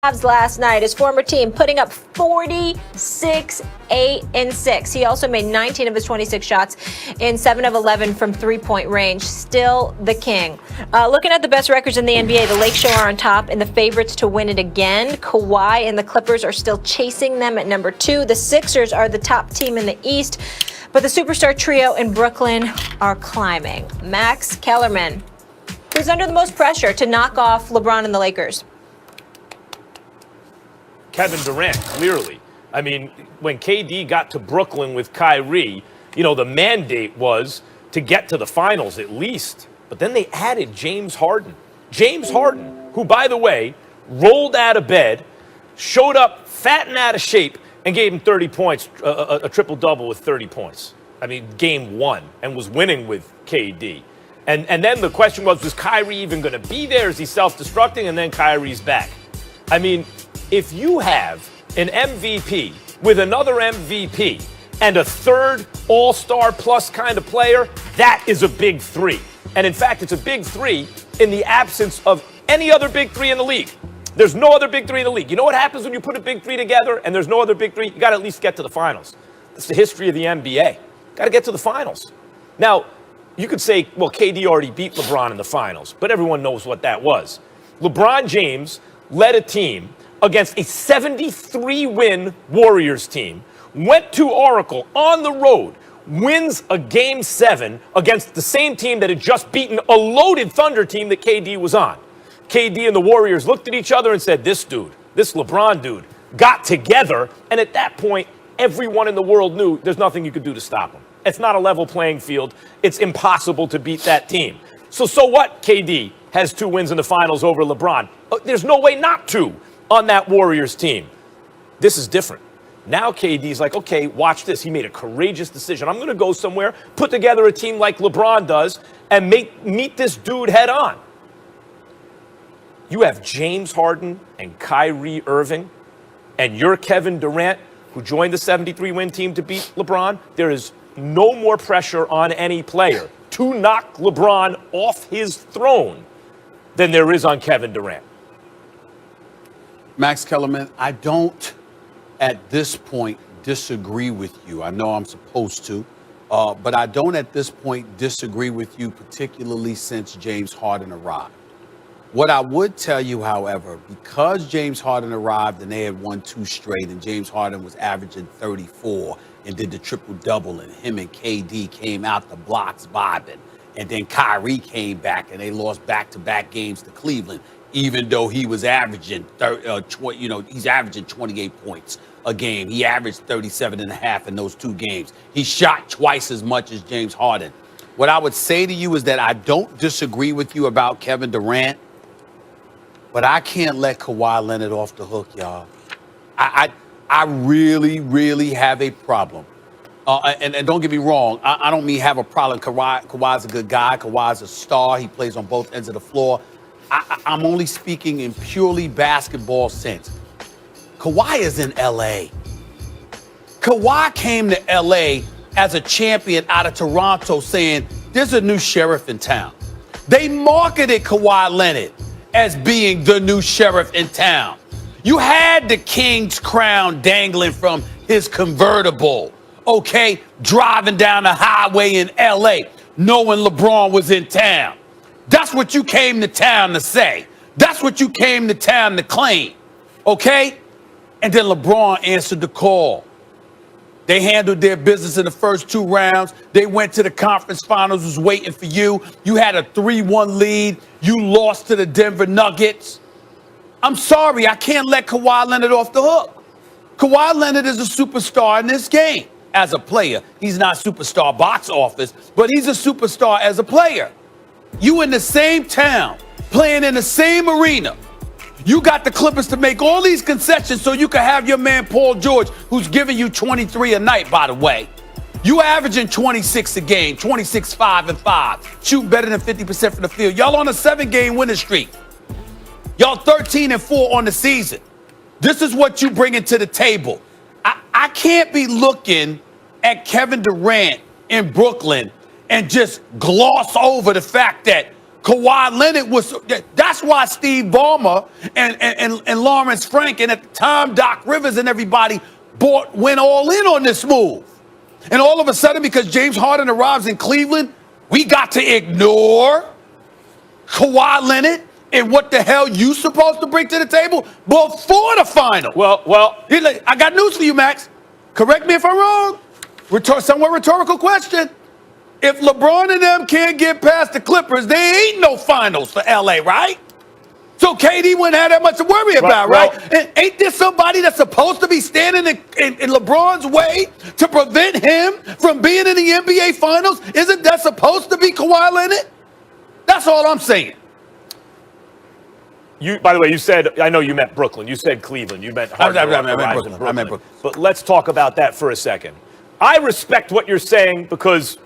Cavs last night. His former team putting up 46, 8, and 6. He also made 19 of his 26 shots in 7 of 11 from three-point range. Still the king. Looking at the best records in the NBA, the Lake Show are on top and the favorites to win it again. Kawhi and the Clippers are still chasing them at number 2. The Sixers are the top team in the East, but the superstar trio in Brooklyn are climbing. Max Kellerman, who's under the most pressure to knock off LeBron and the Lakers? Kevin Durant, clearly. I mean, when KD got to Brooklyn with Kyrie, the mandate was to get to the finals at least. But then they added James Harden. James Harden, who, by the way, rolled out of bed, showed up fat and out of shape, and gave him 30 points, a triple-double with 30 points. I mean, game 1, and was winning with KD. And then the question was Kyrie even going to be there? Is he self-destructing? And then Kyrie's back. I mean, if you have an MVP with another MVP and a third all-star plus kind of player, that is a big 3. And in fact, it's a big 3 in the absence of any other big 3 in the league. There's no other big 3 in the league. You know what happens when you put a big 3 together and there's no other big 3? You got to at least get to the finals. That's the history of the NBA. Got to get to the finals. Now, you could say, well, KD already beat LeBron in the finals, but everyone knows what that was. LeBron James led a team against a 73-win Warriors team, went to Oracle on the road, wins a Game 7 against the same team that had just beaten a loaded Thunder team that KD was on. KD and the Warriors looked at each other and said, this LeBron dude, got together, and at that point, everyone in the world knew there's nothing you could do to stop him. It's not a level playing field. It's impossible to beat that team. So what? KD has 2 wins in the finals over LeBron. There's no way not to on that Warriors team. This is different. Now KD's like, okay, watch this. He made a courageous decision. I'm going to go somewhere, put together a team like LeBron does, and meet this dude head on. You have James Harden and Kyrie Irving, and you're Kevin Durant, who joined the 73-win team to beat LeBron. There is no more pressure on any player to knock LeBron off his throne than there is on Kevin Durant. Max Kellerman, I don't at this point disagree with you. I know I'm supposed to, but I don't at this point disagree with you, particularly since James Harden arrived. What I would tell you, however, because James Harden arrived and they had won 2 straight and James Harden was averaging 34 and did the triple-double and him and KD came out the blocks vibing, and then Kyrie came back and they lost back-to-back games to Cleveland, even though he was averaging, he's averaging 28 points a game. He averaged 37.5 in those 2 games. He shot twice as much as James Harden. What I would say to you is that I don't disagree with you about Kevin Durant, but I can't let Kawhi Leonard off the hook, y'all. I really, really have a problem. And don't get me wrong, I don't mean have a problem. Kawhi's a good guy. Kawhi's a star. He plays on both ends of the floor. I'm only speaking in purely basketball sense. Kawhi is in L.A. Kawhi came to L.A. as a champion out of Toronto saying, there's a new sheriff in town. They marketed Kawhi Leonard as being the new sheriff in town. You had the king's crown dangling from his convertible, okay, driving down the highway in L.A., knowing LeBron was in town. That's what you came to town to say. That's what you came to town to claim, okay? And then LeBron answered the call. They handled their business in the first 2 rounds. They went to the conference finals, was waiting for you. You had a 3-1 lead. You lost to the Denver Nuggets. I'm sorry, I can't let Kawhi Leonard off the hook. Kawhi Leonard is a superstar in this game as a player. He's not superstar box office, but he's a superstar as a player. You in the same town, playing in the same arena. You got the Clippers to make all these concessions so you can have your man Paul George, who's giving you 23 a night, by the way. You averaging 26 a game, 26, 5, and 5. Shooting better than 50% from the field. Y'all on a 7-game winning streak. Y'all 13 and 4 on the season. This is what you bringing to the table. I can't be looking at Kevin Durant in Brooklyn and just gloss over the fact that Kawhi Leonard was. That's why Steve Ballmer and Lawrence Frank and at the time Doc Rivers and everybody went all in on this move. And all of a sudden, because James Harden arrives in Cleveland, we got to ignore Kawhi Leonard and what the hell you supposed to bring to the table before the final. Well, I got news for you, Max. Correct me if I'm wrong. Somewhat rhetorical question. If LeBron and them can't get past the Clippers, there ain't no finals for LA, right? So KD wouldn't have that much to worry about, right? And ain't there somebody that's supposed to be standing in LeBron's way to prevent him from being in the NBA Finals? Isn't that supposed to be Kawhi Leonard? That's all I'm saying. By the way, you said, I know you meant Brooklyn. You said Cleveland. You meant Harden. I meant Brooklyn. But let's talk about that for a second. I respect what you're saying because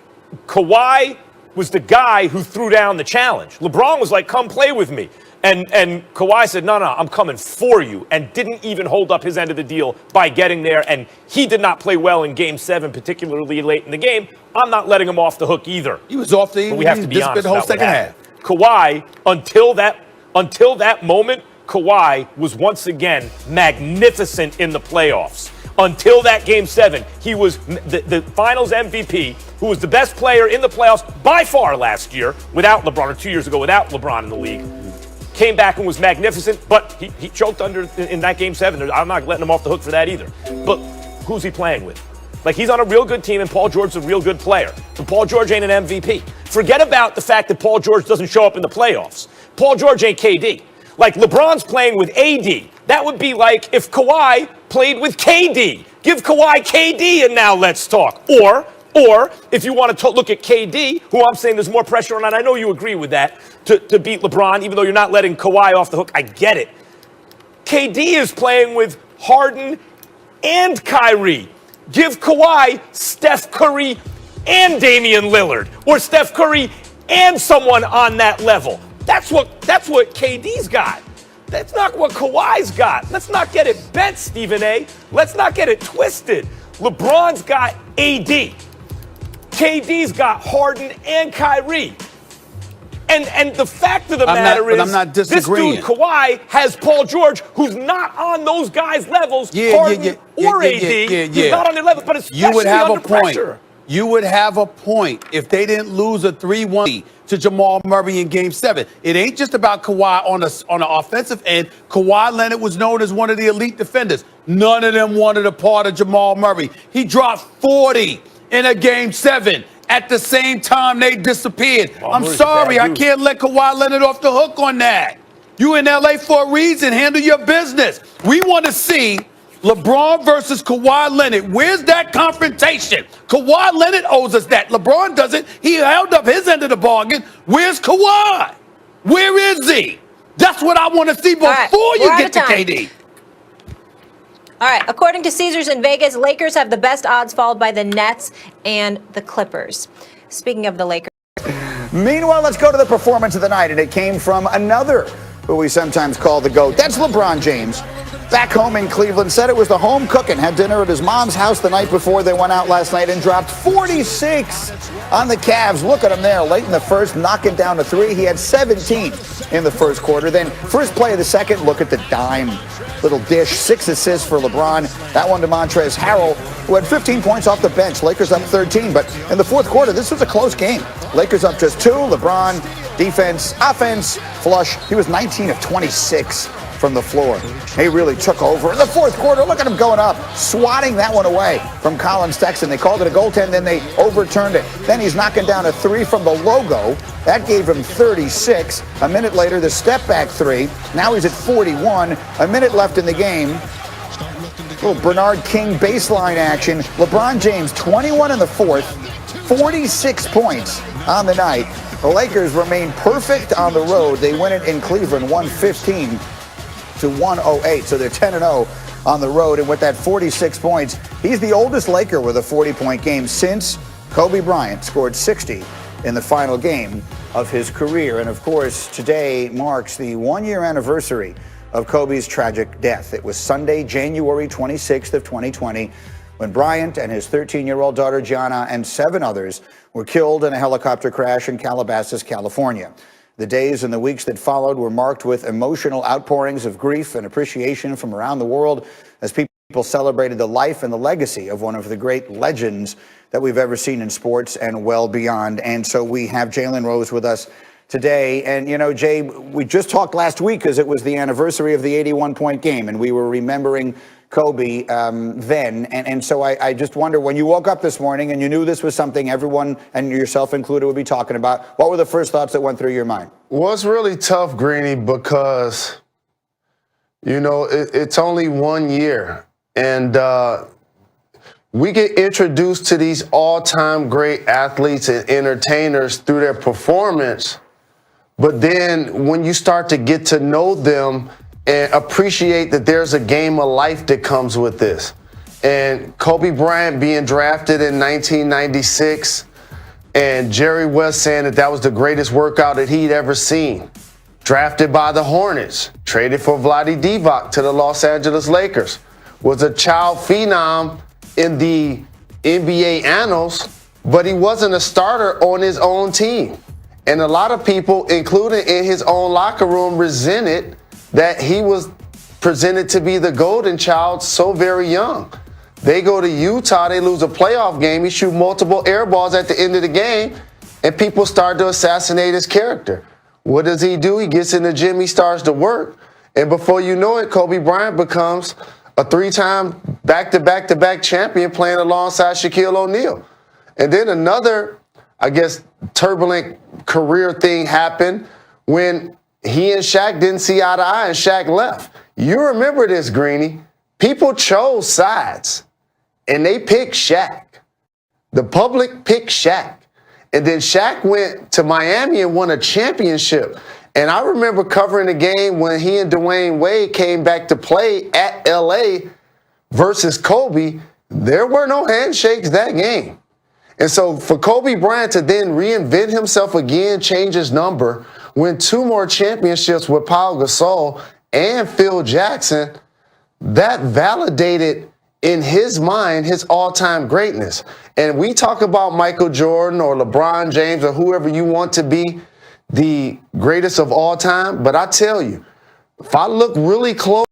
Kawhi was the guy who threw down the challenge. LeBron was like, come play with me. And Kawhi said, no, I'm coming for you, and didn't even hold up his end of the deal by getting there. And he did not play well in Game 7, particularly late in the game. I'm not letting him off the hook either. He was off the. But we have to be honest the whole about second half. Kawhi, until that moment, Kawhi was once again magnificent in the playoffs. Until that Game 7, he was the Finals MVP, who was the best player in the playoffs by far last year, without LeBron, or 2 years ago, without LeBron in the league. Came back and was magnificent, but he choked in that Game 7. I'm not letting him off the hook for that either. But who's he playing with? Like, he's on a real good team, and Paul George's a real good player. But Paul George ain't an MVP. Forget about the fact that Paul George doesn't show up in the playoffs. Paul George ain't KD. Like, LeBron's playing with AD. That would be like if Kawhi played with KD. Give Kawhi KD and now let's talk. Or if you want to look at KD, who I'm saying there's more pressure on, and I know you agree with that, to beat LeBron, even though you're not letting Kawhi off the hook. I get it. KD is playing with Harden and Kyrie. Give Kawhi Steph Curry and Damian Lillard, or Steph Curry and someone on that level. That's what KD's got. That's not what Kawhi's got. Let's not get it bent, Stephen A. Let's not get it twisted. LeBron's got AD. KD's got Harden and Kyrie. And the fact of the matter is, I'm not disagreeing. This dude, Kawhi, has Paul George, who's not on those guys' levels, Harden or AD. He's not on their levels, but especially under pressure. You would have a point if they didn't lose a 3-1 to Jamal Murray in Game 7. It ain't just about Kawhi on the offensive end. Kawhi Leonard was known as one of the elite defenders. None of them wanted a part of Jamal Murray. He dropped 40 in a Game 7. At the same time, they disappeared. I'm sorry, I can't let Kawhi Leonard off the hook on that. You in LA for a reason. Handle your business. We want to see LeBron versus Kawhi Leonard. Where's that confrontation? Kawhi Leonard owes us that. LeBron doesn't. He held up his end of the bargain. Where's Kawhi? Where is he? That's what I want to see before you get to KD. All right, according to Caesars in Vegas, Lakers have the best odds, followed by the Nets and the Clippers. Speaking of the Lakers. Meanwhile, let's go to the performance of the night, and it came from another who we sometimes call the GOAT. That's LeBron James. Back home in Cleveland, said it was the home cooking. Had dinner at his mom's house the night before they went out last night and dropped 46 on the Cavs. Look at him there, late in the first, knocking down a 3. He had 17 in the first quarter. Then first play of the second, look at the dime. Little dish, 6 assists for LeBron. That one to Montrezl Harrell, who had 15 points off the bench. Lakers up 13, but in the fourth quarter, this was a close game. Lakers up just 2. LeBron, defense, offense, flush. He was 19 of 26 from the floor. He really took over in the fourth quarter. Look at him going up, swatting that one away from Colin Sexton. They called it a goaltend, then they overturned it. Then he's knocking down a 3 from the logo. That gave him 36. A minute later, the step back 3. Now he's at 41. A minute left in the game. Little Bernard King baseline action. LeBron James, 21 in the fourth, 46 points on the night. The Lakers remain perfect on the road. They win it in Cleveland, 115 to 108. So they're 10-0 on the road. And with that 46 points, he's the oldest Laker with a 40-point game since Kobe Bryant scored 60 in the final game of his career. And of course, today marks the 1-year anniversary of Kobe's tragic death. It was Sunday, January 26th of 2020, when Bryant and his 13-year-old daughter Gianna and 7 others were killed in a helicopter crash in Calabasas, California. The days and the weeks that followed were marked with emotional outpourings of grief and appreciation from around the world as people celebrated the life and the legacy of one of the great legends that we've ever seen in sports and well beyond. And so we have Jalen Rose with us today. And, you know, Jay, we just talked last week because it was the anniversary of the 81-point game, and we were remembering Kobe then. And so I just wonder, when you woke up this morning and you knew this was something everyone, and yourself included, would be talking about, what were the first thoughts that went through your mind? Well, it's really tough, Greeny, because, you know, it's only 1 year. And we get introduced to these all-time great athletes and entertainers through their performance. But then when you start to get to know them and appreciate that there's a game of life that comes with this. And Kobe Bryant being drafted in 1996, and Jerry West saying that that was the greatest workout that he'd ever seen. Drafted by the Hornets, traded for Vlade Divac to the Los Angeles Lakers. Was a child phenom in the NBA annals, but he wasn't a starter on his own team. And a lot of people, including in his own locker room, resented that he was presented to be the golden child so very young. They go to Utah, they lose a playoff game, he shoots multiple air balls at the end of the game, and people start to assassinate his character. What does he do? He gets in the gym, he starts to work, and before you know it, Kobe Bryant becomes a 3-time back-to-back-to-back champion playing alongside Shaquille O'Neal. And then another, I guess, turbulent career thing happened when he and Shaq didn't see eye to eye and Shaq left. You remember this, Greeny. People chose sides, and they picked Shaq. The public picked Shaq. And then Shaq went to Miami and won a championship. And I remember covering the game when he and Dwayne Wade came back to play at LA versus Kobe. There were no handshakes that game. And so for Kobe Bryant to then reinvent himself again, change his number, win 2 more championships with Pau Gasol and Phil Jackson, that validated in his mind his all-time greatness. And we talk about Michael Jordan or LeBron James or whoever you want to be the greatest of all time, but I tell you, if I look really close